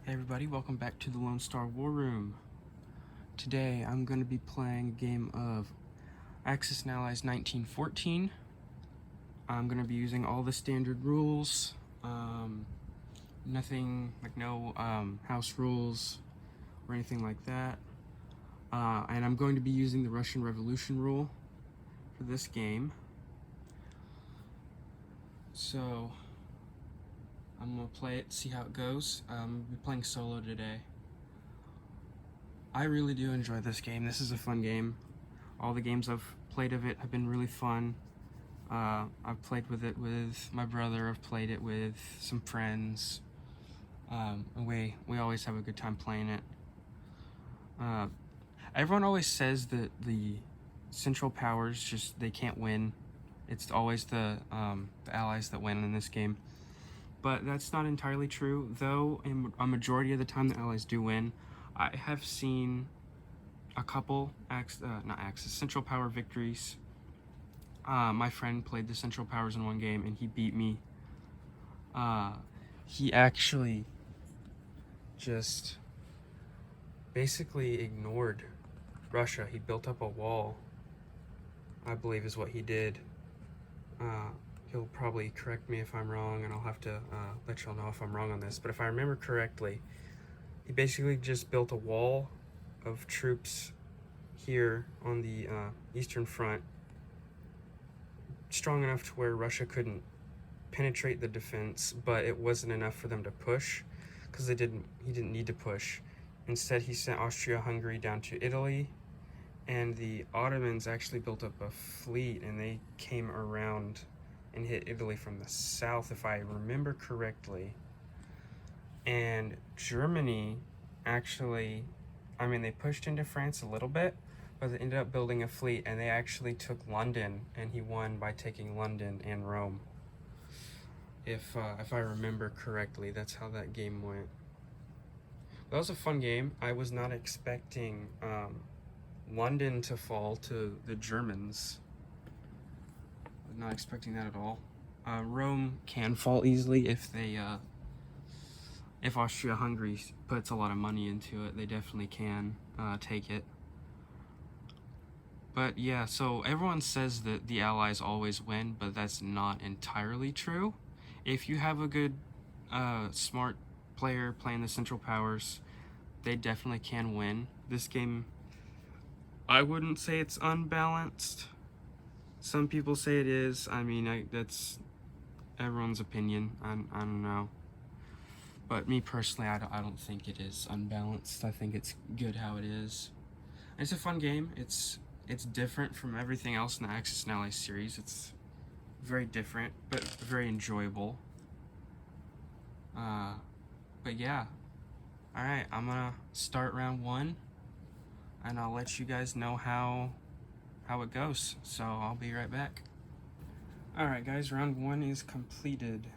Hey everybody, welcome back to the Lone Star War Room. Today I'm going to be playing a game of Axis and Allies 1914. I'm going to be using all the standard rules, nothing like no house rules or anything like that. And I'm going to be using the Russian Revolution rule for this game. So I'm going to play it, see how it goes. I'm going to be playing solo today. I really do enjoy this game. This is a fun game. All the games I've played of it have been really fun. I've played with it with my brother. I've played it with some friends. And we always have a good time playing it. Everyone always says that the Central Powers they can't win. It's always the Allies that win in this game. But that's not entirely true, though. A majority of the time, the Allies do win. I have seen a couple Central Power victories. My friend played the Central Powers in one game and he beat me. He actually just basically ignored Russia. He built up a wall, I believe is what he did. He'll probably correct me if I'm wrong, and I'll have to let y'all know if I'm wrong on this. But if I remember correctly, he basically just built a wall of troops here on the Eastern Front, strong enough to where Russia couldn't penetrate the defense, but it wasn't enough for them to push, because he didn't need to push. Instead, he sent Austria-Hungary down to Italy, and the Ottomans actually built up a fleet, and they came around and hit Italy from the south, if I remember correctly. And Germany actually, they pushed into France a little bit, but they ended up building a fleet, and they actually took London, and he won by taking London and Rome. If I remember correctly, that's how that game went. That was a fun game. I was not expecting London to fall to the Germans. I was not expecting that at all. Rome can fall easily if Austria-Hungary puts a lot of money into it. They definitely can take it. But yeah, so everyone says that the Allies always win, but that's not entirely true. If you have a good, smart player playing the Central Powers, they definitely can win. This game, I wouldn't say it's unbalanced. Some people say it is. That's everyone's opinion. I don't know. But me personally, I don't think it is unbalanced. I think it's good how it is. It's a fun game. It's different from everything else in the Axis and Allies series. It's very different, but very enjoyable. But yeah. Alright, I'm gonna start round one, and I'll let you guys know how it goes. So I'll be right back. Alright guys, round one is completed.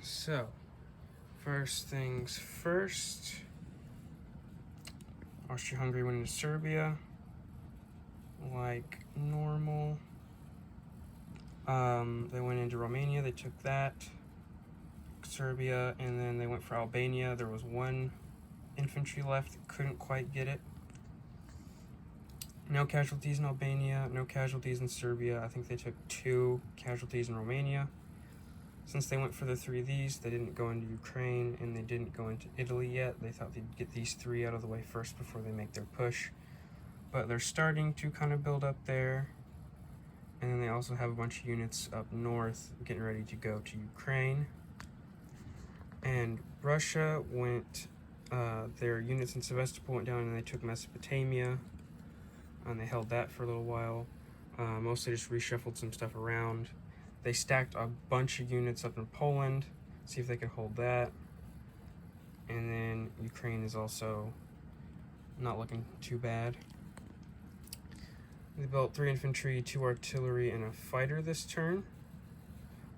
So, first things first, Austria-Hungary went into Serbia, like normal. They went into Romania, they took that, Serbia, and then they went for Albania. There was one infantry left that couldn't quite get it. No casualties in Albania, no casualties in Serbia. I think they took 2 casualties in Romania. Since they went for the 3 of these, they didn't go into Ukraine, and they didn't go into Italy yet. They thought they'd get these 3 out of the way first before they make their push. But they're starting to kind of build up there. And then they also have a bunch of units up north getting ready to go to Ukraine. And Russia went, their units in Sevastopol went down and they took Mesopotamia. And they held that for a little while. Mostly just reshuffled some stuff around. They stacked a bunch of units up in Poland, see if they could hold that. And then Ukraine is also not looking too bad. They built 3 infantry, 2 artillery, and a fighter this turn.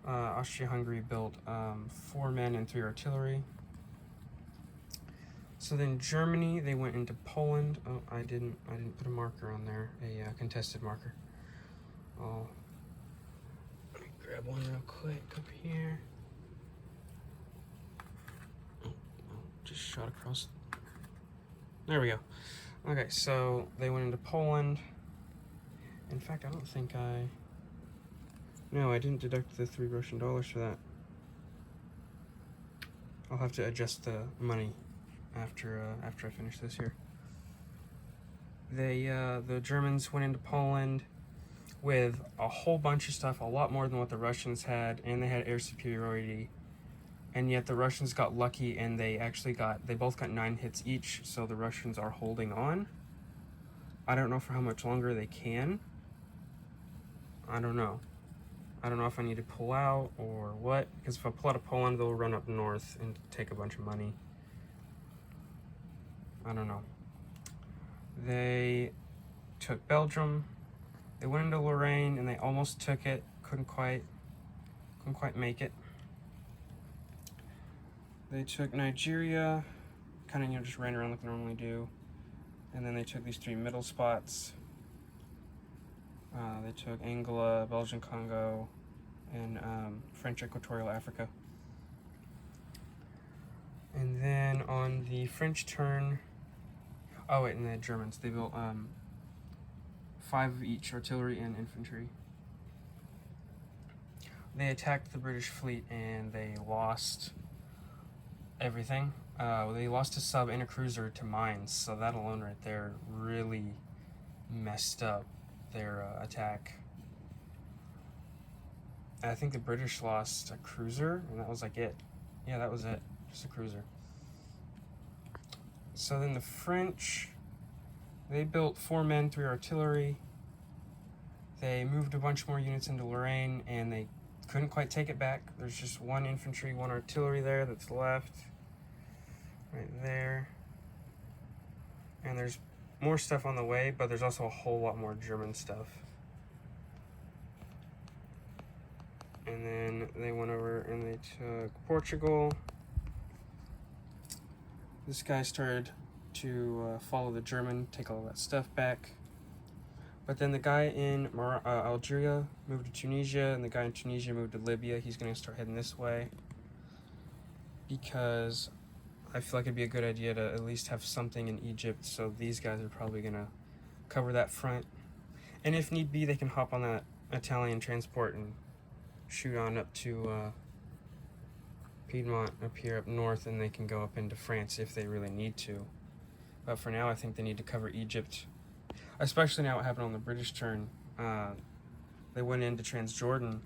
Austria-Hungary built 4 men and 3 artillery. So then Germany, they went into Poland. Oh, I didn't put a marker on there, a contested marker. Let me grab one real quick up here. shot across. There we go. Okay, so they went into Poland. In fact, I don't think no, I didn't deduct the $3 Russian for that. I'll have to adjust the money after I finish this here. The Germans went into Poland with a whole bunch of stuff, a lot more than what the Russians had, and they had air superiority. And yet the Russians got lucky, and they both got 9 hits each, so the Russians are holding on. I don't know for how much longer they can. I don't know. I don't know if I need to pull out or what, because if I pull out of Poland, they'll run up north and take a bunch of money. I don't know. They took Belgium. They went into Lorraine, and they almost took it. Couldn't quite make it. They took Nigeria, kind of, just ran around like they normally do. And then they took these 3 middle spots. They took Angola, Belgian Congo, and French Equatorial Africa. And then on the French turn, and the Germans, they built 5 of each, artillery and infantry. They attacked the British fleet and they lost everything. They lost a sub and a cruiser to mines, so that alone right there really messed up their attack. I think the British lost a cruiser, and that was like it. Yeah, that was it. Just a cruiser. So then the French, they built 4 men, 3 artillery. They moved a bunch more units into Lorraine, and they couldn't quite take it back. There's just 1 infantry, 1 artillery there that's left. Right there. And there's more stuff on the way, but there's also a whole lot more German stuff. And then they went over and they took Portugal. This guy started to follow the German, take all that stuff back. But then the guy in Algeria moved to Tunisia, and the guy in Tunisia moved to Libya. He's going to start heading this way because I feel like it'd be a good idea to at least have something in Egypt, so these guys are probably going to cover that front. And if need be, they can hop on that Italian transport and shoot on up to Piedmont up here up north, and they can go up into France if they really need to. But for now, I think they need to cover Egypt, especially now what happened on the British turn. They went into Transjordan.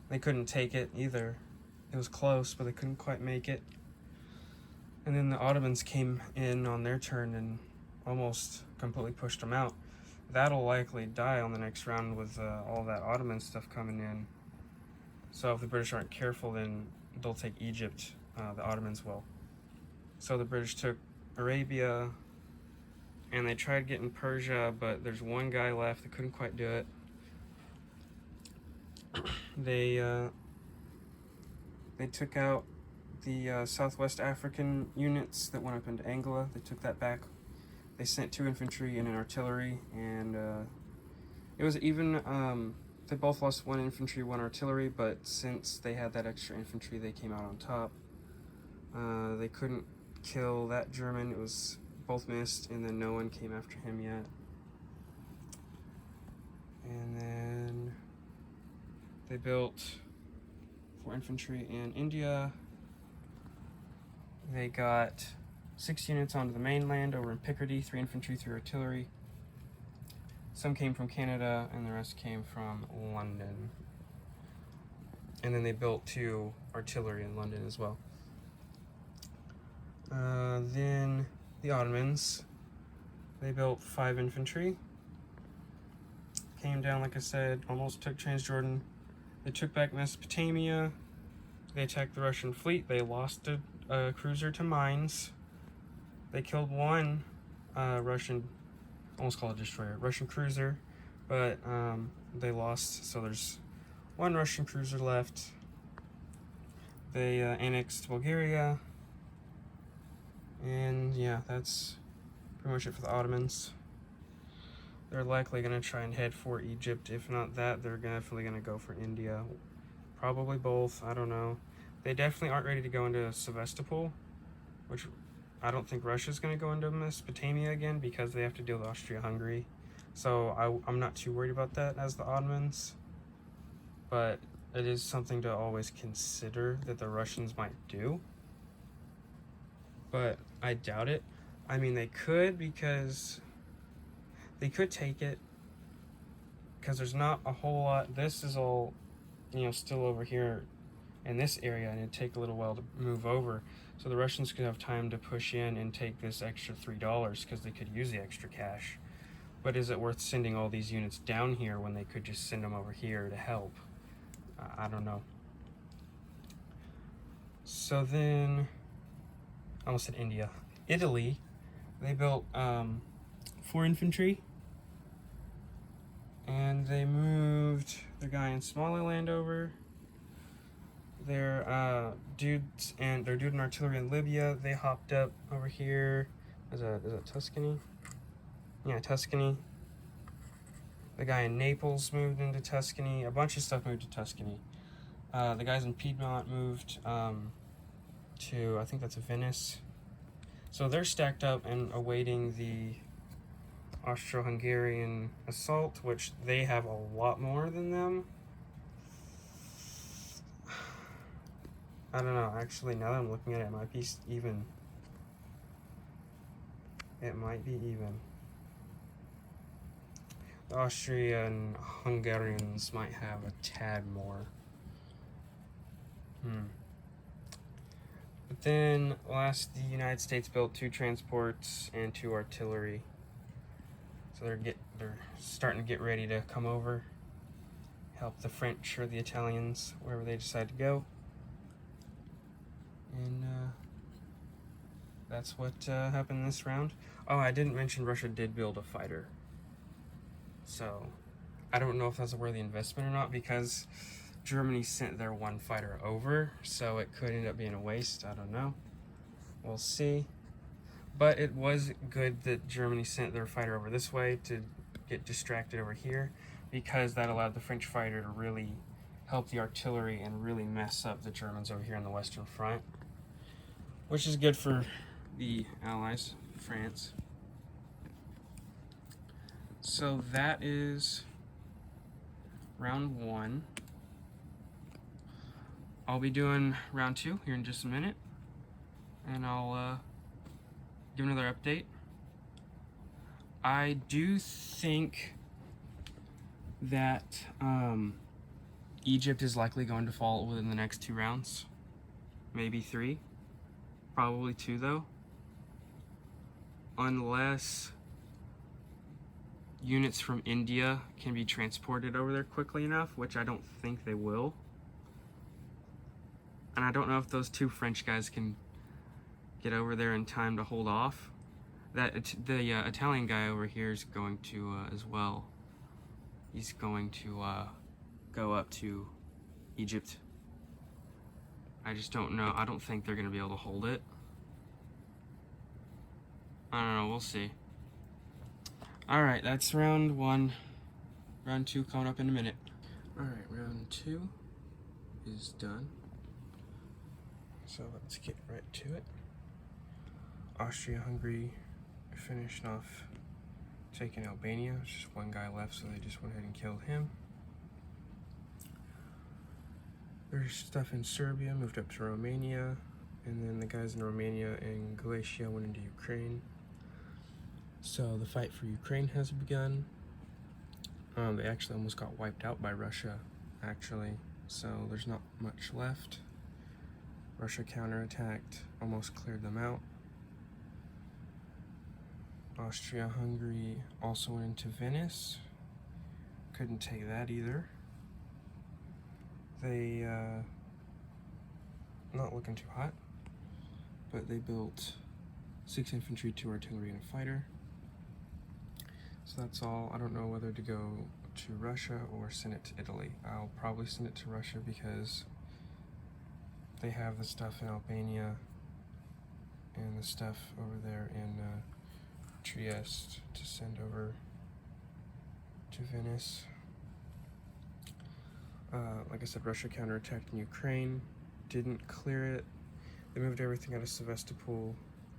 They couldn't take it either. It was close, but they couldn't quite make it. And then the Ottomans came in on their turn and almost completely pushed them out. That'll likely die on the next round with all that Ottoman stuff coming in. So if the British aren't careful, then they'll take Egypt. The Ottomans will. So the British took Arabia, and they tried getting Persia, but there's 1 guy left that couldn't quite do it. They took out the Southwest African units that went up into Angola. They took that back. They sent 2 infantry and an artillery, and it was even. They both lost 1 infantry, 1 artillery, but since they had that extra infantry, they came out on top. They couldn't kill that German. It was both missed, and then no one came after him yet. And then they built 4 infantry in India. They got 6 units onto the mainland over in Picardy, 3 infantry, 3 artillery. Some came from Canada, and the rest came from London. And then they built 2 artillery in London as well. Then the Ottomans, they built 5 infantry. Came down, like I said, almost took Transjordan. They took back Mesopotamia. They attacked the Russian fleet. They lost a cruiser to mines. They killed 1 Russian, almost called a destroyer, Russian cruiser, but they lost, so there's 1 Russian cruiser left. They annexed Bulgaria, and yeah, that's pretty much it for the Ottomans. They're likely going to try and head for Egypt. If not that, they're definitely going to go for India. Probably both, I don't know. They definitely aren't ready to go into Sevastopol, which I don't think Russia's going to go into Mesopotamia again because they have to deal with Austria-Hungary. So I'm not too worried about that as the Ottomans. But it is something to always consider that the Russians might do. But I doubt it. I mean, they could, because they could take it, because there's not a whole lot. This is all, still over here in this area, and it'd take a little while to move over. So the Russians could have time to push in and take this extra $3 because they could use the extra cash. But is it worth sending all these units down here when they could just send them over here to help? I don't know. So then, I almost said India. Italy, they built 4 infantry, and they moved the guy in Somaliland over. Their dudes and their dude in artillery in Libya, they hopped up over here. Is that Tuscany? Yeah, Tuscany. The guy in Naples moved into Tuscany. A bunch of stuff moved to Tuscany. The guys in Piedmont moved to, I think that's Venice. So they're stacked up and awaiting the Austro-Hungarian assault, which they have a lot more than them. I don't know, actually, now that I'm looking at it, it might be even. It might be even. The Austrian Hungarians might have a tad more. But then, last, the United States built 2 transports and 2 artillery. So they're starting to get ready to come over, help the French or the Italians, wherever they decide to go. And that's what happened this round. Oh, I didn't mention Russia did build a fighter. So, I don't know if that's a worthy investment or not, because Germany sent their 1 fighter over, so it could end up being a waste. I don't know. We'll see. But it was good that Germany sent their fighter over this way to get distracted over here, because that allowed the French fighter to really help the artillery and really mess up the Germans over here in the Western Front, which is good for the Allies, France. So that is round 1. I'll be doing round 2 here in just a minute, and I'll give another update. I do think that Egypt is likely going to fall within the next 2 rounds, maybe 3, probably 2 though, unless units from India can be transported over there quickly enough, which I don't think they will. And I don't know if those 2 French guys can get over there in time to hold off. The Italian guy over here is going to as well. He's going to go up to Egypt. I just don't know. I don't think they're going to be able to hold it. I don't know. We'll see. Alright, that's round 1. Round 2 coming up in a minute. Alright, round 2 is done. So let's get right to it. Austria-Hungary finished off taking Albania. There's just 1 guy left, so they just went ahead and killed him. There's stuff in Serbia, moved up to Romania, and then the guys in Romania and Galicia went into Ukraine. So the fight for Ukraine has begun. They actually almost got wiped out by Russia, actually, so there's not much left. Russia counterattacked, almost cleared them out. Austria-Hungary also went into Venice. Couldn't take that either. They, not looking too hot, but they built 6 infantry, 2 artillery, and a fighter. So that's all. I don't know whether to go to Russia or send it to Italy. I'll probably send it to Russia because they have the stuff in Albania and the stuff over there in Trieste to send over to Venice. Like I said, Russia counterattacked in Ukraine, didn't clear it. They moved everything out of Sevastopol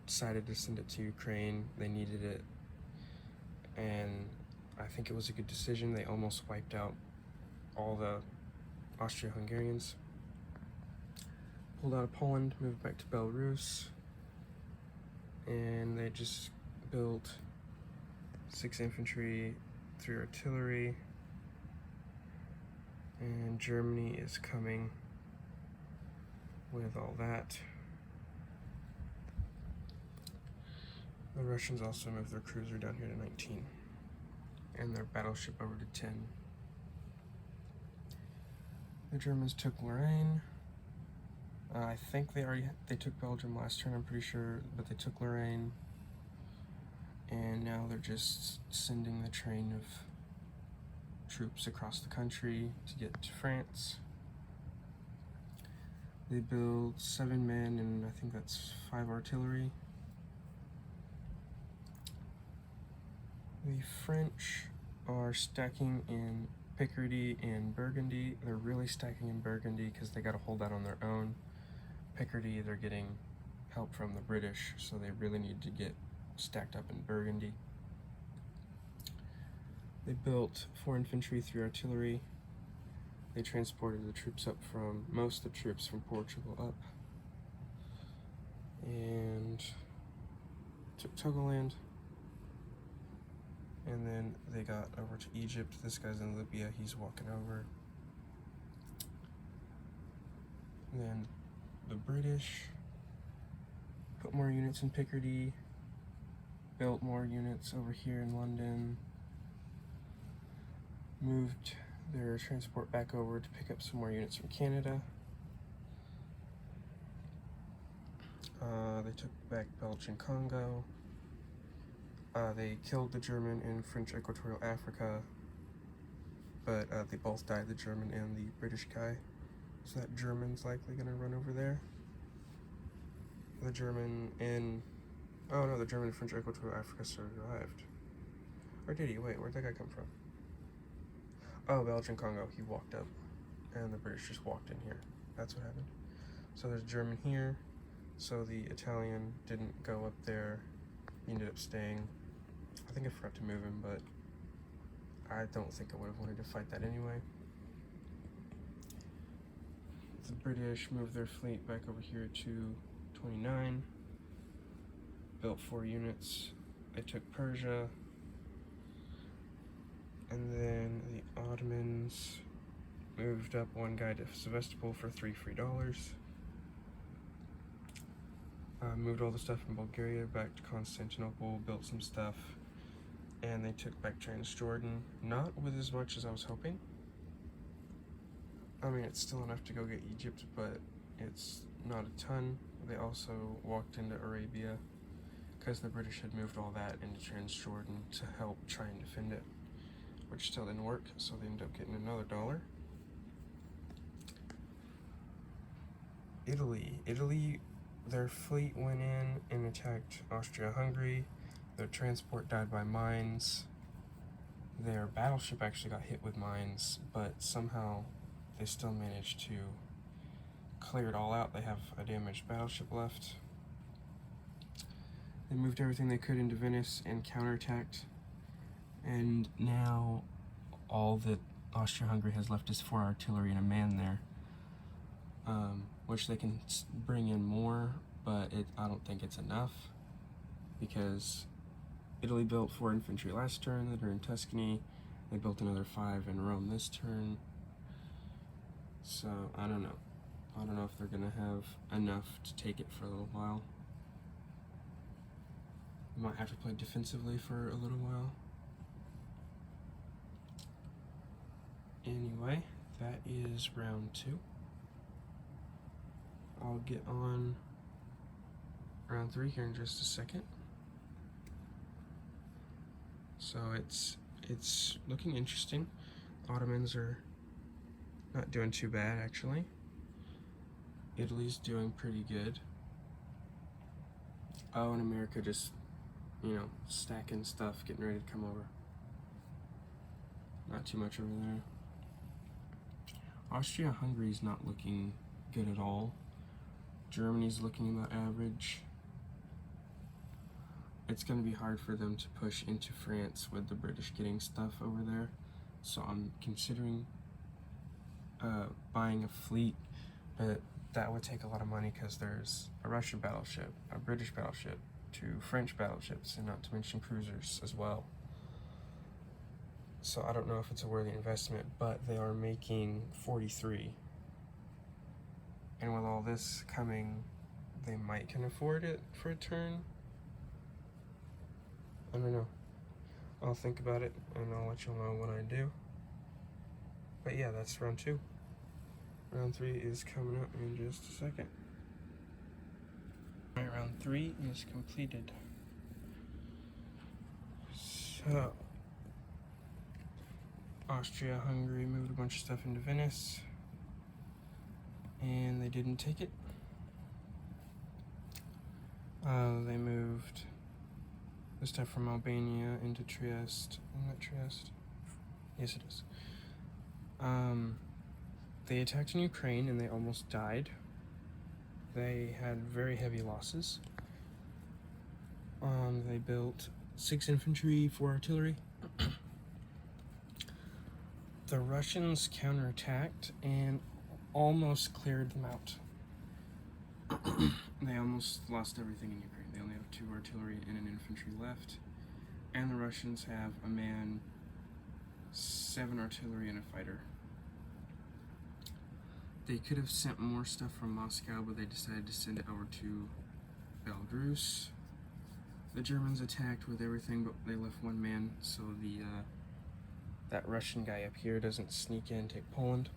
decided to send it to Ukraine. They needed it, and I think it was a good decision. They almost wiped out all the Austro-Hungarians. Pulled out of Poland, moved back to Belarus, and they just built 6 infantry, 3 artillery, and Germany is coming with all that. The Russians also moved their cruiser down here to 19 and their battleship over to 10. The Germans took Lorraine. I think they took Belgium last turn, I'm pretty sure, but they took Lorraine. And now they're just sending the train of troops across the country to get to France. They build 7 men and I think that's 5 artillery. The French are stacking in Picardy and Burgundy. They're really stacking in Burgundy because they got to hold that on their own. Picardy, they're getting help from the British, so they really need to get stacked up in Burgundy. They built 4 infantry, 3 artillery. They transported the troops up from, most of the troops from Portugal up. And took Togoland. And then they got over to Egypt. This guy's in Libya, he's walking over. And then the British put more units in Picardy, built more units over here in London, moved their transport back over to pick up some more units from Canada. They took back Belgian Congo. They killed the German in French Equatorial Africa, but they both died, the German and the British guy. So that German's likely gonna run over there. The German in, oh no, the German in French Equatorial Africa survived. Or did he? Wait, where'd that guy come from? Oh, Belgian Congo, he walked up, and the British just walked in here. That's what happened. So there's German here, so the Italian didn't go up there, he ended up staying. I think I forgot to move him, but I don't think I would have wanted to fight that anyway. The British moved their fleet back over here to 29, built 4 units. They took Persia, and then the Ottomans moved up 1 guy to Sevastopol for $3 free. Moved all the stuff from Bulgaria back to Constantinople, built some stuff, and they took back Transjordan, not with as much as I was hoping. I mean, it's still enough to go get Egypt, but it's not a ton. They also walked into Arabia because the British had moved all that into Transjordan to help try and defend it, which still didn't work, so they ended up getting another $1. Italy, their fleet went in and attacked Austria-Hungary. Their transport died by mines. Their battleship actually got hit with mines, but somehow they still managed to clear it all out. They have a damaged battleship left. They moved everything they could into Venice and counterattacked. And now all that Austria-Hungary has left is 4 artillery and a man there. Which they can bring in more, but I don't think it's enough, because Italy built 4 infantry last turn that are in Tuscany. They built another 5 in Rome this turn. So I don't know. I don't know if they're gonna have enough to take it for a little while. We might have to play defensively for a little while. Anyway, that is round 2. I'll get on round 3 here in just a second. So it's looking interesting. Ottomans are not doing too bad, actually. Italy's doing pretty good. Oh, and America just, stacking stuff, getting ready to come over. Not too much over there. Austria-Hungary's not looking good at all. Germany's looking about average. it's going to be hard for them to push into France with the British getting stuff over there. So I'm considering buying a fleet, but that would take a lot of money because there's a Russian battleship, a British battleship, 2 French battleships, and not to mention cruisers as well. So I don't know if it's a worthy investment, but they are making 43. And with all this coming, they might can afford it for a turn. I don't know. I'll think about it and I'll let you know what I do. But yeah, that's round 2. Round 3 is coming up in just a second. Alright, round 3 is completed. So, Austria-Hungary moved a bunch of stuff into Venice, and they didn't take it. They moved the stuff from Albania into Trieste. Isn't that Trieste? Yes, it is. They attacked in Ukraine and they almost died. They had very heavy losses. They built 6 infantry, 4 artillery. The Russians counterattacked and almost cleared them out. They almost lost everything in Ukraine. They only have 2 artillery and an infantry left. And the Russians have a man, 7 artillery, and a fighter. They could have sent more stuff from Moscow, but they decided to send it over to Belarus. The Germans attacked with everything, but they left 1 man, so that Russian guy up here doesn't sneak in and take Poland.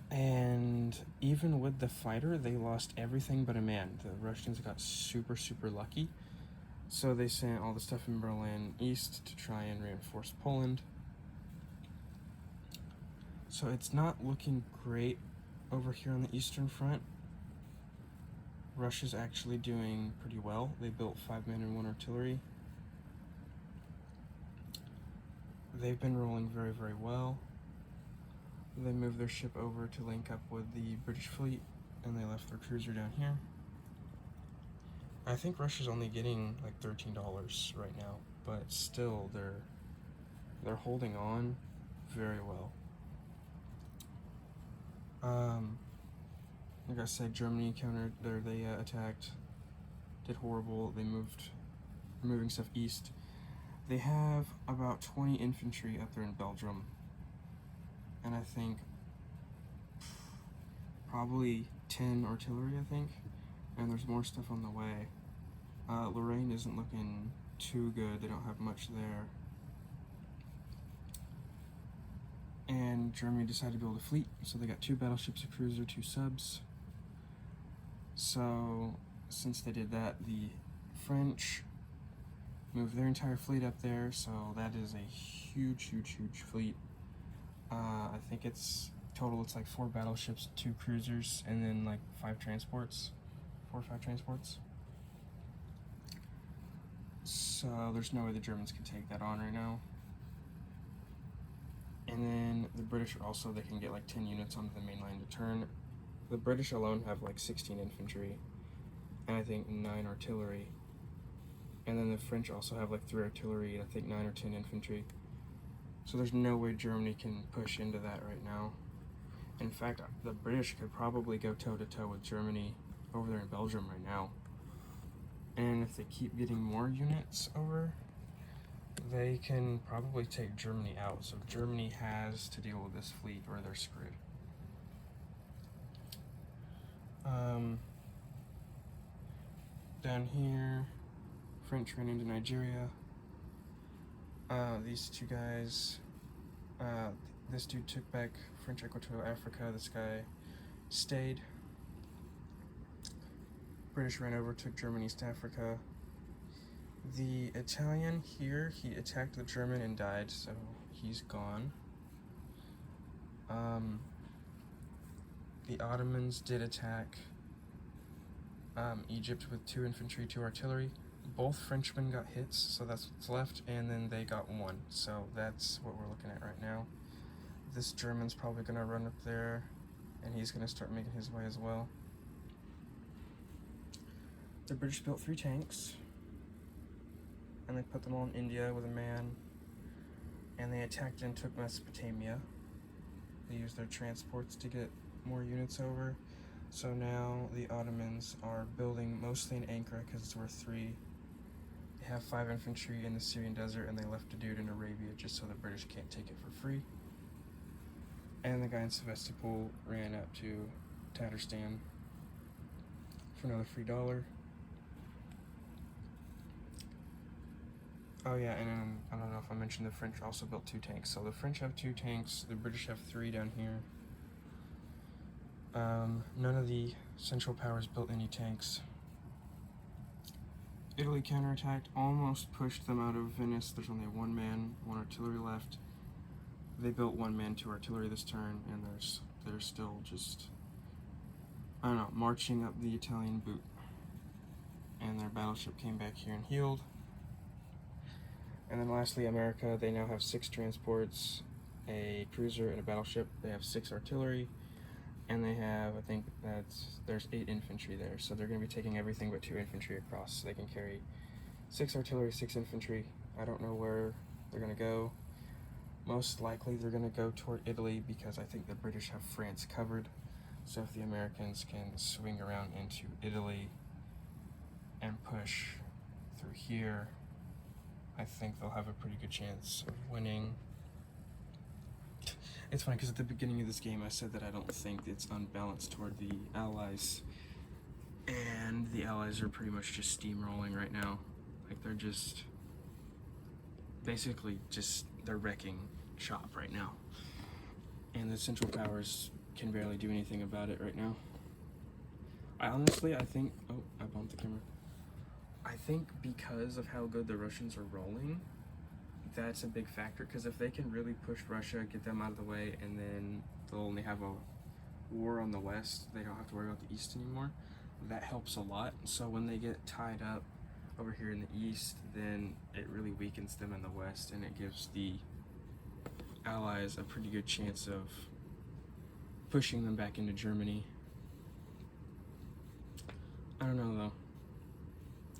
And even with the fighter, they lost everything but a man. The Russians got super, super lucky. So they sent all the stuff in Berlin east to try and reinforce Poland. So it's not looking great over here on the Eastern Front. Russia's actually doing pretty well. They built 5 men and 1 artillery. They've been rolling very, very well. They moved their ship over to link up with the British fleet, and they left their cruiser down here. I think Russia's only getting like $13 right now, but still they're holding on very well. Like I said, Germany countered there. They attacked, did horrible. They moving stuff east. They have about 20 infantry up there in Belgium, and I think probably 10 artillery, I think, and there's more stuff on the way. Lorraine isn't looking too good. They don't have much there. And Germany decided to build a fleet, so they got 2 battleships, a cruiser, 2 subs. So since they did that, the French moved their entire fleet up there, so that is a huge, huge, huge fleet. I think it's total, it's like 4 battleships, 2 cruisers, and then like 5 transports, 4 or 5 transports. So there's no way the Germans can take that on right now. And then the British also, they can get like 10 units onto the main line to turn. The British alone have like 16 infantry, and I think 9 artillery. And then the French also have like 3 artillery and I think 9 or 10 infantry. So there's no way Germany can push into that right now. In fact, the British could probably go toe-to-toe with Germany over there in Belgium right now. And if they keep getting more units over, they can probably take Germany out. So Germany has to deal with this fleet or they're screwed. Down here, French ran into Nigeria. These 2 guys, this dude took back French Equatorial Africa, this guy stayed. British ran over, took German East Africa. The Italian here, he attacked the German and died, so he's gone. The Ottomans did attack Egypt with 2 infantry, 2 artillery. Both Frenchmen got hits, so that's what's left, and then they got 1. So that's what we're looking at right now. This German's probably going to run up there, and he's going to start making his way as well. The British built 3 tanks. and they put them all in India with a man, and they attacked and took Mesopotamia. They used their transports to get more units over. So now the Ottomans are building mostly in Ankara because it's worth 3. They have 5 infantry in the Syrian desert, and they left a dude in Arabia just so the British can't take it for free. And the guy in Sevastopol ran up to Tatarstan for another free $1. Oh yeah, and then, I don't know if I mentioned the French also built 2 tanks. So the French have 2 tanks, the British have 3 down here. None of the Central Powers built any tanks. Italy counterattacked, almost pushed them out of Venice. There's only 1 man, 1 artillery left. They built 1 man, 2 artillery this turn, and they're still just, I don't know, marching up the Italian boot. And their battleship came back here and healed. And then lastly, America, they now have 6 transports, a cruiser, and a battleship. They have 6 artillery, and they have, I think there's 8 infantry there. So they're going to be taking everything but 2 infantry across. So they can carry 6 artillery, 6 infantry. I don't know where they're going to go. Most likely they're going to go toward Italy because I think the British have France covered. So if the Americans can swing around into Italy and push through here, I think they'll have a pretty good chance of winning. It's funny because at the beginning of this game I said that I don't think it's unbalanced toward the Allies, and the Allies are pretty much just steamrolling right now. Like they're just basically they're wrecking shop right now, and the Central Powers can barely do anything about it right now. I think, oh, I bumped the camera. I think because of how good the Russians are rolling, that's a big factor, because if they can really push Russia, get them out of the way, and then they'll only have a war on the west, they don't have to worry about the east anymore, that helps a lot. So when they get tied up over here in the east, then it really weakens them in the west, and it gives the Allies a pretty good chance of pushing them back into Germany. I don't know though.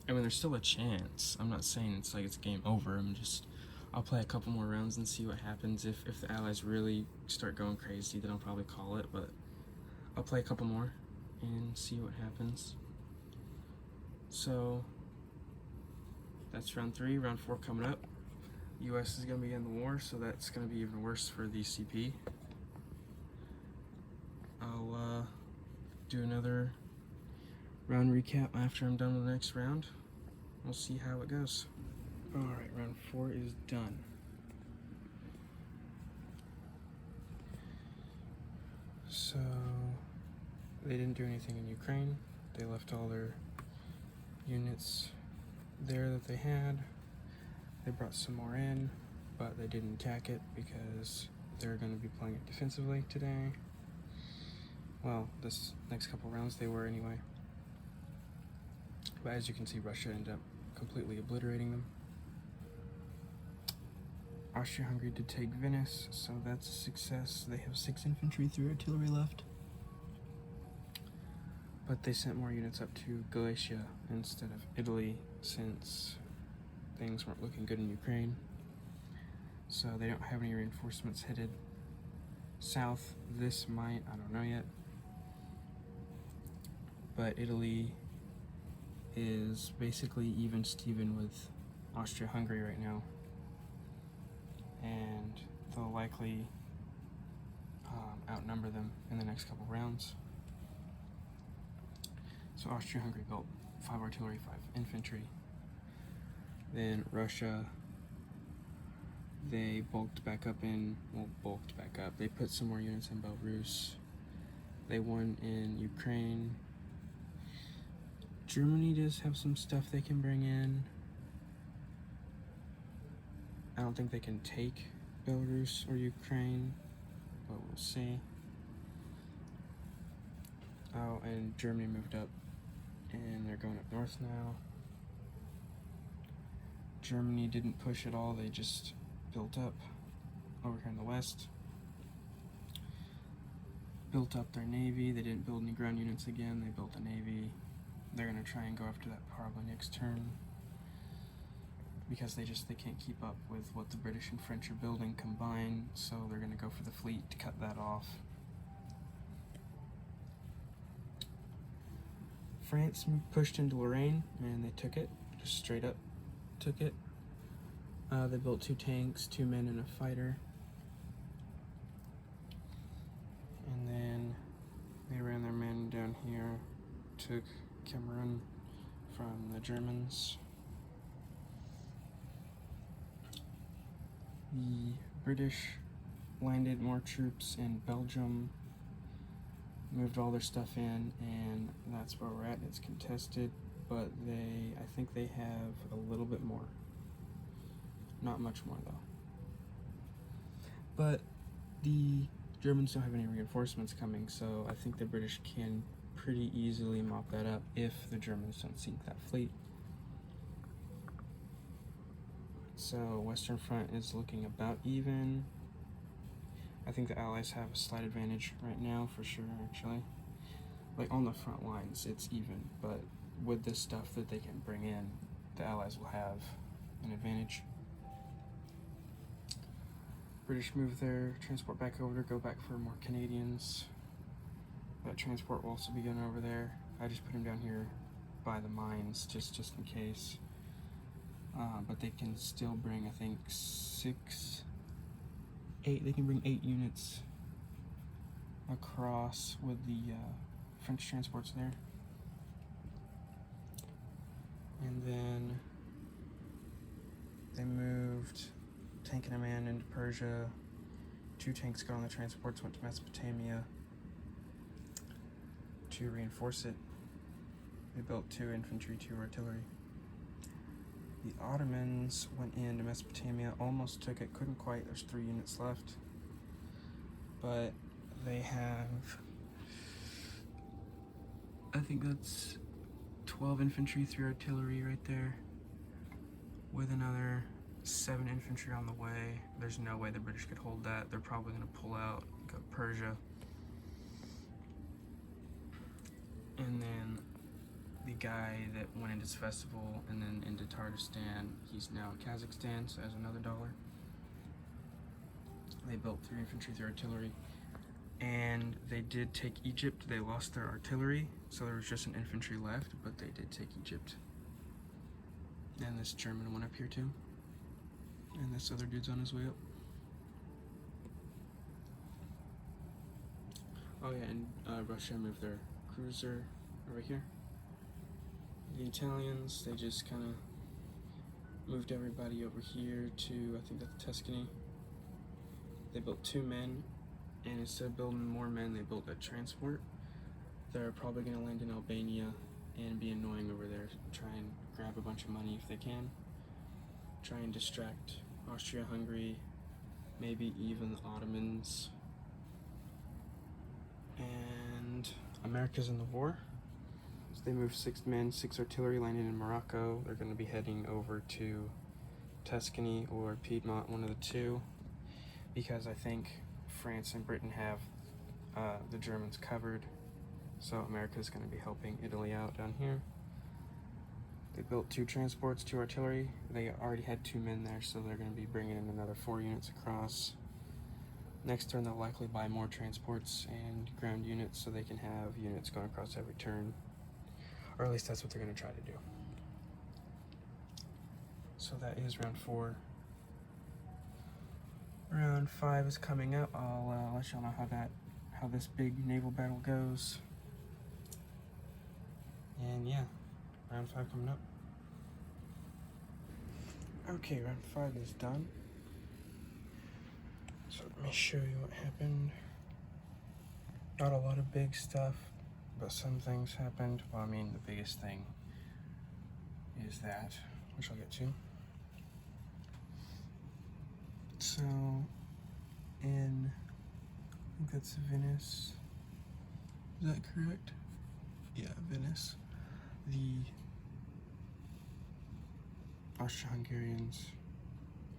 I mean, there's still a chance. I'm not saying it's like it's game over. I'll play a couple more rounds and see what happens. If the Allies really start going crazy, then I'll probably call it, but I'll play a couple more and see what happens. So that's round 3. Round 4 coming up. US is going to be in the war, so that's going to be even worse for the CP. I'll do another round recap after I'm done with the next round. We'll see how it goes. Alright, round 4 is done. So, they didn't do anything in Ukraine. They left all their units there that they had. They brought some more in, but they didn't attack it because they're going to be playing it defensively today. Well, this next couple rounds they were anyway. But as you can see, Russia ended up completely obliterating them. Austria-Hungary did take Venice, so that's a success. They have 6 infantry, 3 artillery left. But they sent more units up to Galicia instead of Italy, since things weren't looking good in Ukraine. So they don't have any reinforcements headed south. This might, I don't know yet. But Italy is basically even Steven with Austria-Hungary right now, and they'll likely outnumber them in the next couple rounds. So Austria-Hungary built 5 artillery, 5 infantry. Then Russia, they bulked back up. They put some more units in Belarus. They won in Ukraine. Germany does have some stuff they can bring in. I don't think they can take Belarus or Ukraine, but we'll see. Oh, and Germany moved up, and they're going up north now. Germany didn't push at all, they just built up over here in the west. Built up their navy. They didn't build any ground units again, they built a navy. They're going to try and go after that probably next turn. because they can't keep up with what the British and French are building combined, so they're going to go for the fleet to cut that off. France pushed into Lorraine and they took it, just straight up took it. They built 2 tanks, 2 men, and a fighter. And then they ran their men down here, took Cameroon from the Germans. The British landed more troops in Belgium, moved all their stuff in, and that's where we're at. It's contested, but I think they have a little bit more. Not much more though. But the Germans don't have any reinforcements coming, so I think the British can pretty easily mop that up if the Germans don't sink that fleet. So Western Front is looking about even. I think the Allies have a slight advantage right now for sure, actually. Like on the front lines, it's even, but with this stuff that they can bring in, the Allies will have an advantage. British move their transport back over to go back for more Canadians. That transport will also be going over there. I just put them down here by the mines just in case. But they can still bring, I think, 8. They can bring 8 units across with the French transports there. And then they moved tank and a man into Persia. 2 tanks got on the transports, went to Mesopotamia to reinforce it. They built 2 infantry, 2 artillery. The Ottomans went into Mesopotamia, almost took it, couldn't quite. There's 3 units left. But they have, I think that's 12 infantry, 3 artillery right there, with another 7 infantry on the way. There's no way the British could hold that. They're probably going to pull out, go to Persia. And then the guy that went into this festival and then into Tatarstan, he's now in Kazakhstan, so has another $1. They built 3 infantry, 3 artillery. And they did take Egypt. They lost their artillery, so there was just an infantry left, but they did take Egypt. And this German went up here too. And this other dude's on his way up. Oh yeah, and Russia moved their cruiser over here. The Italians, they just kind of moved everybody over here to, I think that's Tuscany. They built 2 men, and instead of building more men, they built a transport. They're probably going to land in Albania and be annoying over there, try and grab a bunch of money if they can. Try and distract Austria-Hungary, maybe even the Ottomans. And America's in the war. So they moved 6 men, 6 artillery, landed in Morocco. They're going to be heading over to Tuscany or Piedmont, one of the 2, because I think France and Britain have the Germans covered. So America's going to be helping Italy out down here. They built 2 transports, 2 artillery. They already had 2 men there, so they're going to be bringing in another 4 units across. Next turn, they'll likely buy more transports and ground units so they can have units going across every turn. Or at least that's what they're going to try to do. So that is round 4. Round 5 is coming up. I'll let y'all know how this big naval battle goes. And yeah, round 5 coming up. Okay, round 5 is done. So let me show you what happened. Not a lot of big stuff, but some things happened. Well, I mean, the biggest thing is that, which I'll get to. So, in, I think that's Venice. Is that correct? Yeah, Venice. The Austro-Hungarians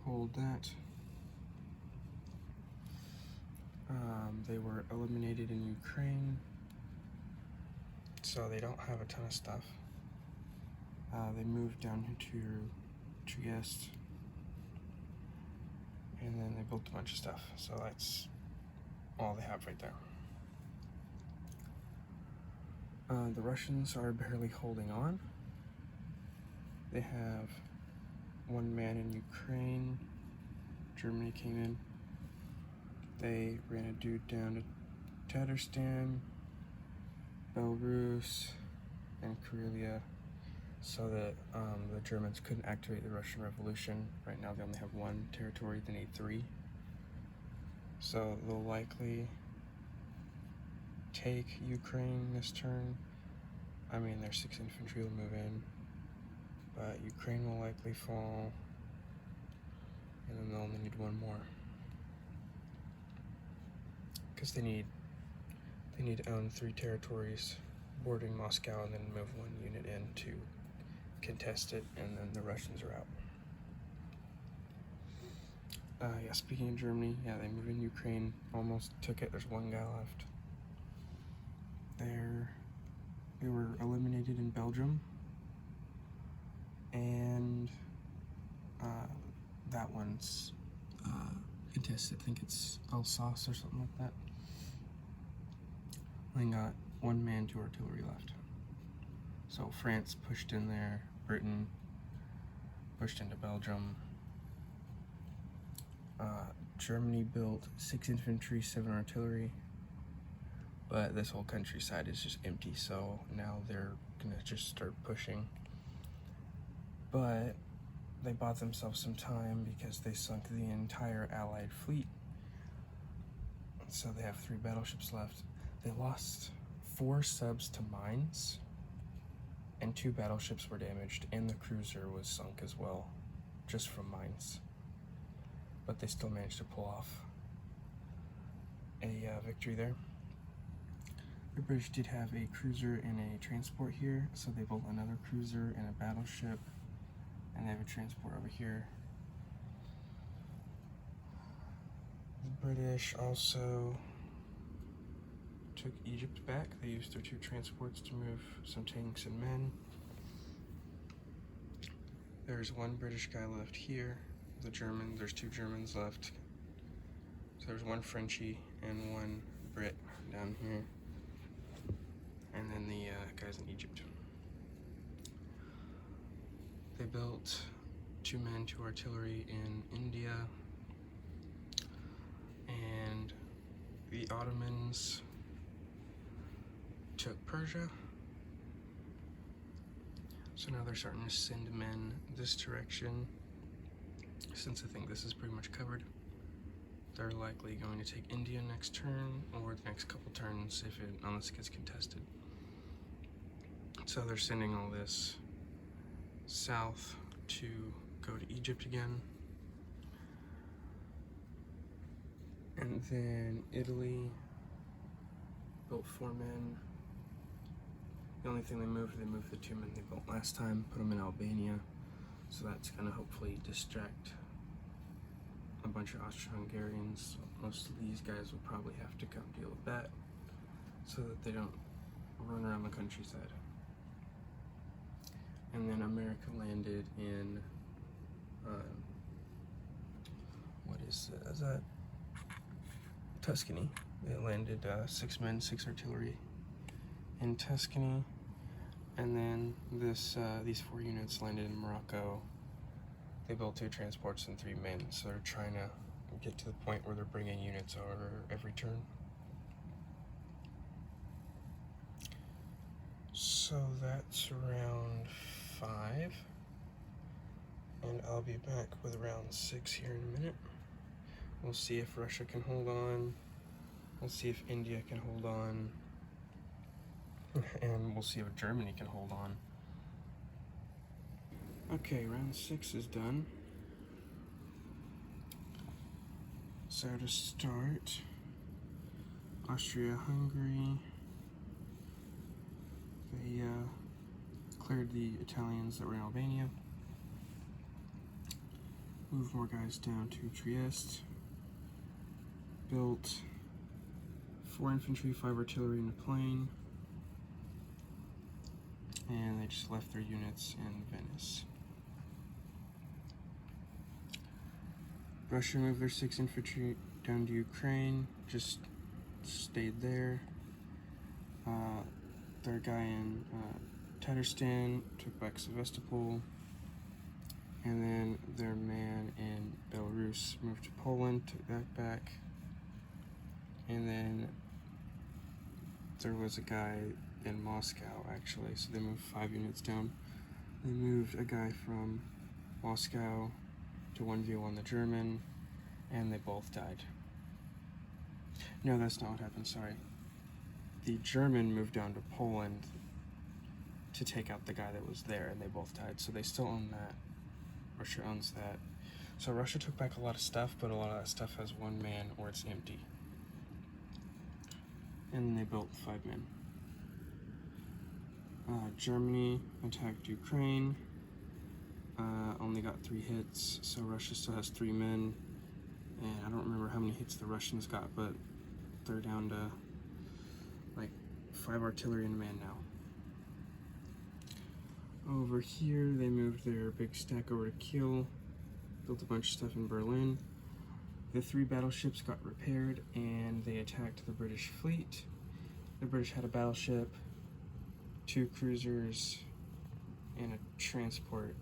hold that. They were eliminated in Ukraine, so they don't have a ton of stuff. They moved down to Trieste. And then they built a bunch of stuff. So that's all they have right there. The Russians are barely holding on. They have one man in Ukraine. Germany came in. They ran a dude down to Tatarstan, Belarus, and Karelia, so that the Germans couldn't activate the Russian Revolution. Right now they only have one territory, they need 3. So they'll likely take Ukraine this turn. I mean, their 6th Infantry will move in, but Ukraine will likely fall, and then they'll only need 1 more. Because they need to own 3 territories bordering Moscow and then move 1 unit in to contest it, and then the Russians are out. Yeah, speaking of Germany, yeah, they moved in Ukraine, almost took it. There's 1 guy left. They were eliminated in Belgium, and that one's contested. I think it's Alsace or something like that. They got 1 man, 2 artillery left. So France pushed in there, Britain pushed into Belgium. Germany built 6 infantry, 7 artillery, but this whole countryside is just empty, so now they're gonna just start pushing. But they bought themselves some time because they sunk the entire Allied fleet. So they have 3 battleships left. They lost 4 subs to mines, and 2 battleships were damaged, and the cruiser was sunk as well, just from mines. But they still managed to pull off a victory there. The British did have a cruiser and a transport here, so they built another cruiser and a battleship, and they have a transport over here. The British also took Egypt back. They used their 2 transports to move some tanks and men. There's 1 British guy left here. There's 2 Germans left. So there's 1 Frenchie and 1 Brit down here. And then the guys in Egypt. They built 2 men, 2 artillery in India. And the Ottomans took Persia. So now they're starting to send men this direction. Since I think this is pretty much covered, they're likely going to take India next turn, or the next couple turns unless it gets contested. So they're sending all this south to go to Egypt again. And then Italy built 4 men. The only thing they moved the 2 men they built last time, put them in Albania. So that's gonna hopefully distract a bunch of Austro-Hungarians. Most of these guys will probably have to come deal with that, so that they don't run around the countryside. And then America landed in, is that Tuscany. They landed 6 men, 6 artillery in Tuscany. And then these 4 units landed in Morocco. They built 2 transports and 3 men, so they're trying to get to the point where they're bringing units over every turn. So that's round 5, and I'll be back with round 6 here in a minute. We'll see if Russia can hold on. We'll see if India can hold on. And we'll see if Germany can hold on. Okay, round 6 is done. So to start, Austria-Hungary, they cleared the Italians that were in Albania, moved more guys down to Trieste, built 4 infantry, 5 artillery in the plain, and they just left their units in Venice. Russia moved their 6th Infantry down to Ukraine, just stayed there. Their guy in Tatarstan took back Sevastopol, and then their man in Belarus moved to Poland, took that back, and then there was a guy in Moscow actually, so they moved 5 units down. They moved a guy from Moscow to 1v1 the German, and they both died. No, that's not what happened, sorry. The German moved down to Poland to take out the guy that was there, and they both died, so they still own that. Russia owns that. So Russia took back a lot of stuff, but a lot of that stuff has 1 man or it's empty. And they built 5 men. Germany attacked Ukraine. Only got 3 hits, so Russia still has 3 men. And I don't remember how many hits the Russians got, but they're down to like 5 artillery and a man now. Over here, they moved their big stack over to Kiel, built a bunch of stuff in Berlin. The 3 battleships got repaired, and they attacked the British fleet. The British had a battleship, 2 cruisers, and a transport.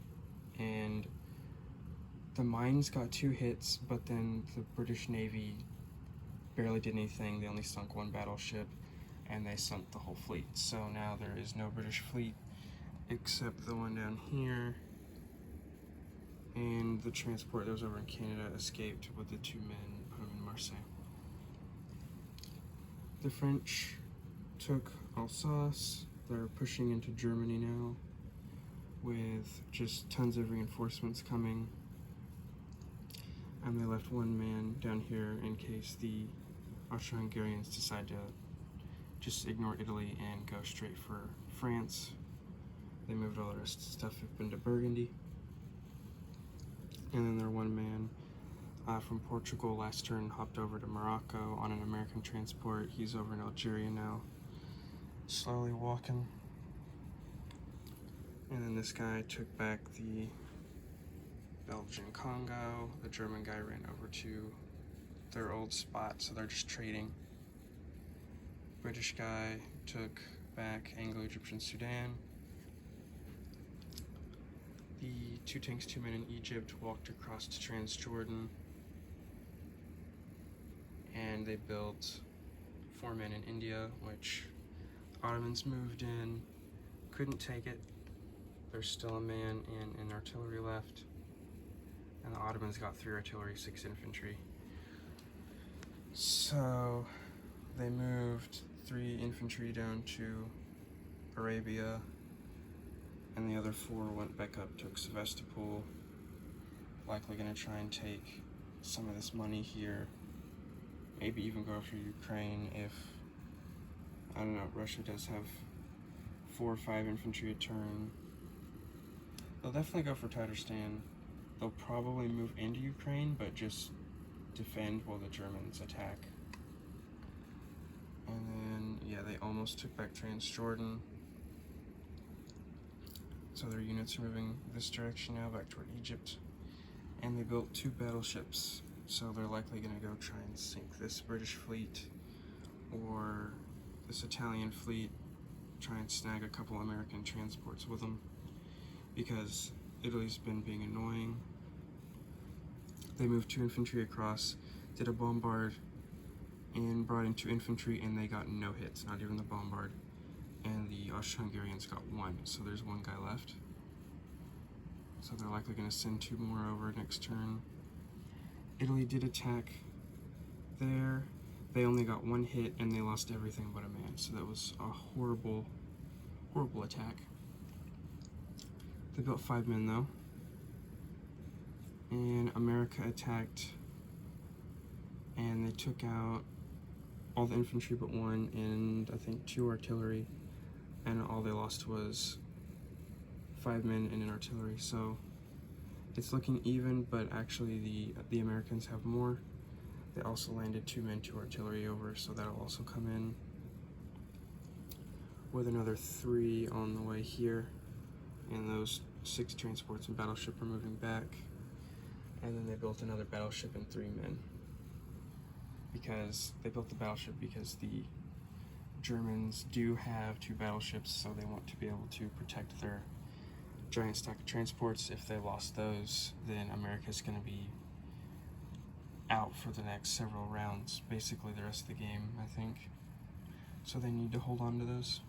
And the mines got 2 hits, but then the British Navy barely did anything. They only sunk 1 battleship, and they sunk the whole fleet. So now there is no British fleet except the one down here. And the transport that was over in Canada escaped with the 2 men, put them in Marseille. The French took Alsace. They're pushing into Germany now with just tons of reinforcements coming. And they left 1 man down here in case the Austro-Hungarians decide to just ignore Italy and go straight for France. They moved all the rest of the stuff up into Burgundy. And then their 1 man from Portugal last turn hopped over to Morocco on an American transport. He's over in Algeria now, slowly walking. And then this guy took back the Belgian Congo. The German guy ran over to their old spot, so they're just trading. British guy took back Anglo-Egyptian Sudan. The 2 tanks, 2 men in Egypt walked across to Transjordan, and they built 4 men in India, which Ottomans moved in, couldn't take it. There's still a man and an artillery left, and the Ottomans got 3 artillery, 6 infantry. So they moved 3 infantry down to Arabia, and the other 4 went back up, took Sevastopol, likely going to try and take some of this money here, maybe even go after Ukraine if, I don't know, Russia does have 4 or 5 infantry a turn. They'll definitely go for Tatarstan. They'll probably move into Ukraine, but just defend while the Germans attack. And then, yeah, they almost took back Transjordan. So their units are moving this direction now, back toward Egypt. And they built 2 battleships, so they're likely going to go try and sink this British fleet or this Italian fleet, try and snag a couple American transports with them, because Italy's been being annoying. They moved 2 infantry across, did a bombard, and brought in 2 infantry, and they got no hits, not even the bombard. And the Austro-Hungarians got 1, so there's 1 guy left. So they're likely going to send 2 more over next turn. Italy did attack there. They only got 1 hit, and they lost everything but a man, so that was a horrible, horrible attack. They built 5 men though. And America attacked, and they took out all the infantry but 1, and I think 2 artillery, and all they lost was 5 men and an artillery. So it's looking even, but actually the Americans have more. They also landed 2 men, 2 artillery over, so that'll also come in, with another 3 on the way here. And those 6 transports and battleship are moving back. And then they built another battleship and 3 men. Because they built the battleship because the Germans do have 2 battleships, so they want to be able to protect their giant stock of transports. If they lost those, then America's going to be out for the next several rounds, basically the rest of the game, I think. So they need to hold on to those.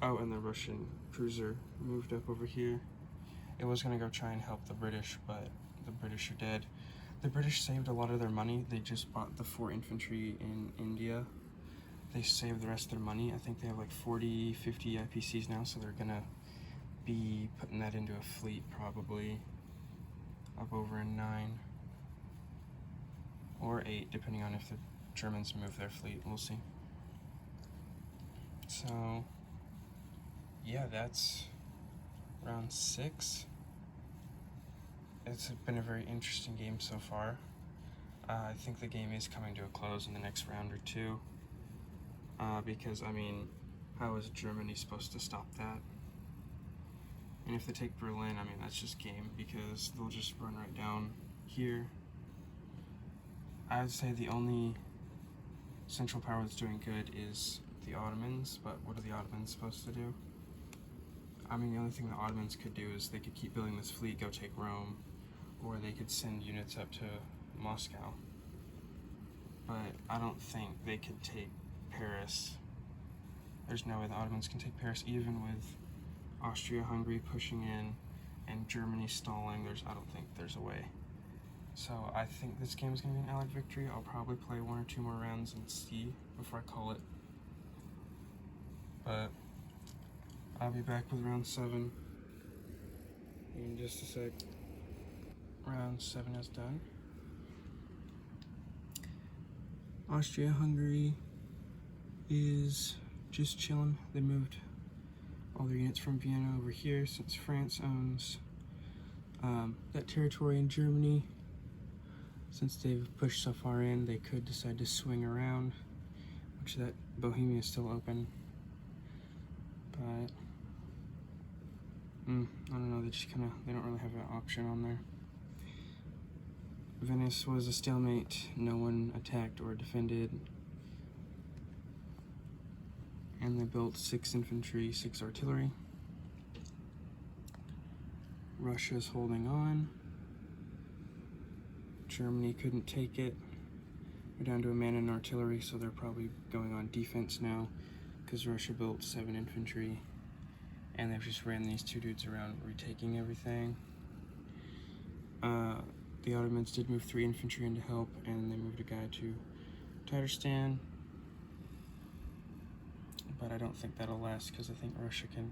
Oh, and the Russian cruiser moved up over here. It was going to go try and help the British, but the British are dead. The British saved a lot of their money. They just bought the 4 infantry in India. They saved the rest of their money. I think they have like 40, 50 IPCs now, so they're gonna be putting that into a fleet probably up over in 9 or 8, depending on if the Germans move their fleet. We'll see. So yeah, that's round 6. It's been a very interesting game so far. I think the game is coming to a close in the next round or 2. Because, I mean, how is Germany supposed to stop that? And if they take Berlin, I mean, that's just game, because they'll just run right down here. I would say the only Central Power that's doing good is the Ottomans, but what are the Ottomans supposed to do? I mean, the only thing the Ottomans could do is they could keep building this fleet, go take Rome, or they could send units up to Moscow. But I don't think they could take Paris. There's no way the Ottomans can take Paris, even with Austria-Hungary pushing in and Germany stalling. I don't think there's a way. So I think this game is going to be an Allied victory. I'll probably play 1 or 2 more rounds and see before I call it. But I'll be back with round 7 in just a sec. Round 7 is done. Austria-Hungary is just chilling. They moved all their units from Vienna over here since France owns that territory in Germany. Since they've pushed so far in, they could decide to swing around, which that Bohemia is still open. But I don't know, they don't really have an option on there. Venice was a stalemate. No one attacked or defended. And they built 6 infantry, 6 artillery. Russia's holding on. Germany couldn't take it. They're down to a man in artillery, so they're probably going on defense now, because Russia built 7 infantry, and they've just ran these 2 dudes around retaking everything. The Ottomans did move 3 infantry in to help, and they moved a guy to Tatarstan. But I don't think that'll last, because I think Russia can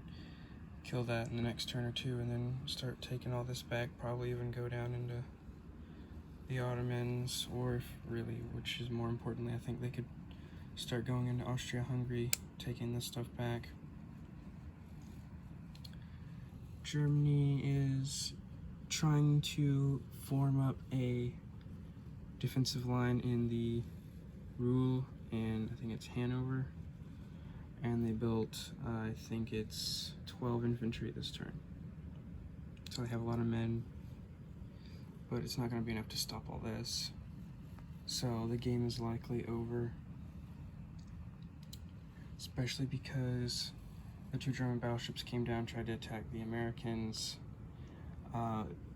kill that in the next turn or 2 and then start taking all this back, probably even go down into the Ottomans, or if really, which is more importantly, I think they could start going into Austria-Hungary, taking this stuff back. Germany is trying to form up a defensive line in the Ruhr, and I think it's Hanover, and they built, I think it's 12 infantry this turn. So they have a lot of men, but it's not going to be enough to stop all this. So the game is likely over, especially because the 2 German battleships came down, tried to attack the Americans.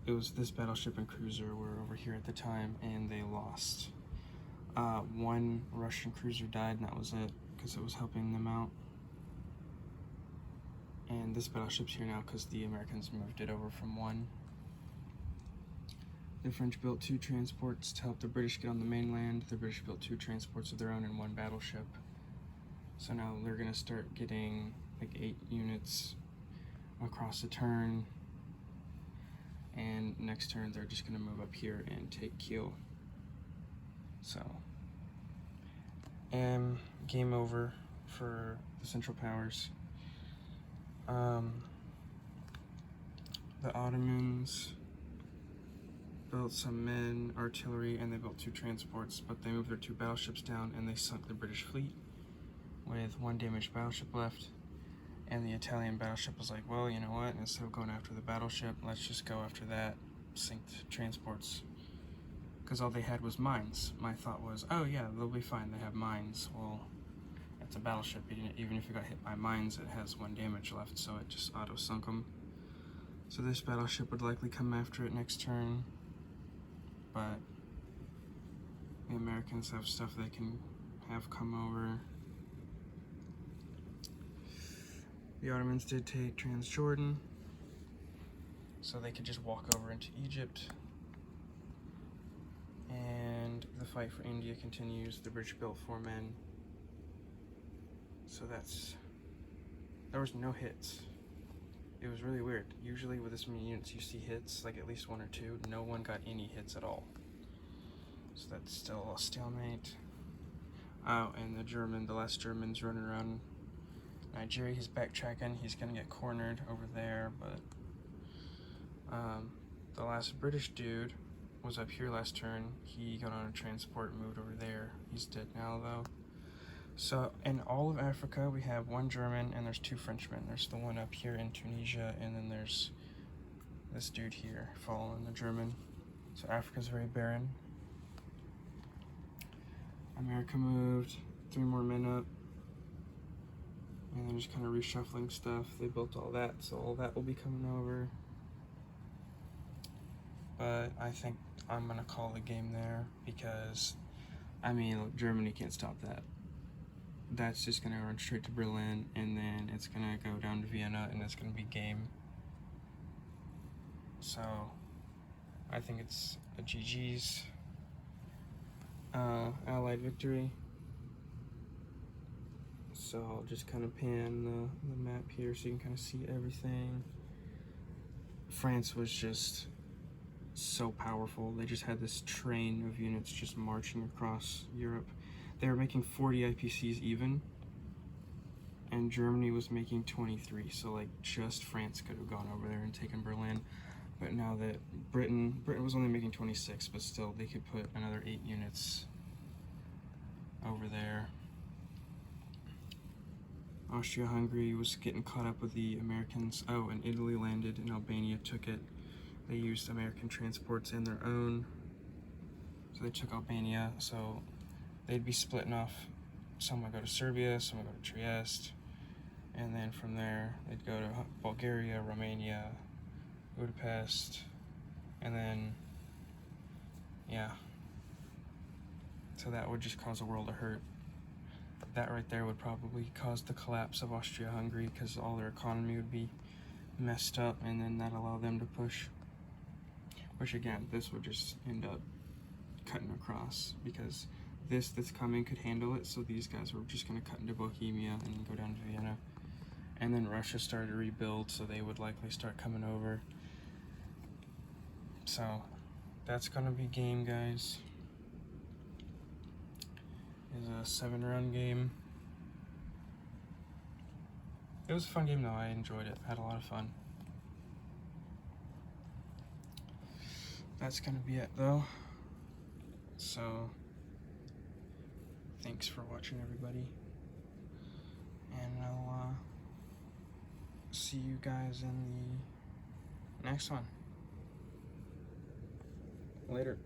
It was this battleship and cruiser were over here at the time, and they lost. 1 Russian cruiser died, and that was it, because it was helping them out. And this battleship's here now because the Americans moved it over from 1. The French built 2 transports to help the British get on the mainland. The British built 2 transports of their own and 1 battleship. So now they're going to start getting like 8 units across the turn. And next turn they're just going to move up here and take Kiel. So, game over for the Central Powers. The Ottomans built some men, artillery, and they built 2 transports, but they moved their 2 battleships down and they sunk the British fleet with 1 damaged battleship left. And the Italian battleship was like, well, you know what, instead of going after the battleship, let's just go after that, sink the transports. because all they had was mines. My thought was, oh yeah, they'll be fine, they have mines. Well, it's a battleship, even if it got hit by mines, it has 1 damage left, so it just auto-sunk them. So this battleship would likely come after it next turn, but the Americans have stuff they can have come over. The Ottomans did take Transjordan, so they could just walk over into Egypt. And the fight for India continues. The British built 4 men. So there was no hits. It was really weird. Usually with this many units you see hits, like at least 1 or 2. No one got any hits at all. So that's still a stalemate. Oh, and the last German's running around Nigeria. He's backtracking. He's gonna get cornered over there, but the last British dude was up here last turn. He got on a transport and moved over there. He's dead now though. So in all of Africa we have 1 German and there's 2 Frenchmen. There's the one up here in Tunisia, and then there's this dude here following the German. So Africa's very barren. America moved 3 more men up, and then just kind of reshuffling stuff. They built all that, so all that will be coming over. But I think I'm gonna call the game there, because I mean, look, Germany can't stop that. That's just gonna run straight to Berlin, and then it's gonna go down to Vienna, and it's gonna be game. So I think it's a GG's Allied victory. So I'll just kind of pan the map here so you can kind of see everything. France was just so powerful. They just had this train of units just marching across Europe. They were making 40 IPCs even, and Germany was making 23. So like just France could have gone over there and taken Berlin. But now that Britain was only making 26, but still they could put another 8 units over there. Austria-Hungary was getting caught up with the Americans. Oh, and Italy landed and Albania took it. They used American transports in their own. So they took Albania, so they'd be splitting off. Some would go to Serbia, some would go to Trieste, and then from there they'd go to Bulgaria, Romania, Budapest, and then, yeah. So that would just cause a world of hurt. That right there would probably cause the collapse of Austria-Hungary, because all their economy would be messed up, and then that'd allow them to push. Which again, this would just end up cutting across, because this that's coming could handle it, so these guys were just going to cut into Bohemia and go down to Vienna. And then Russia started to rebuild, so they would likely start coming over. So that's going to be game, guys. It's a 7-round game. It was a fun game though. I enjoyed it. Had a lot of fun. That's gonna be it though. So thanks for watching, everybody, and I'll see you guys in the next one. Later.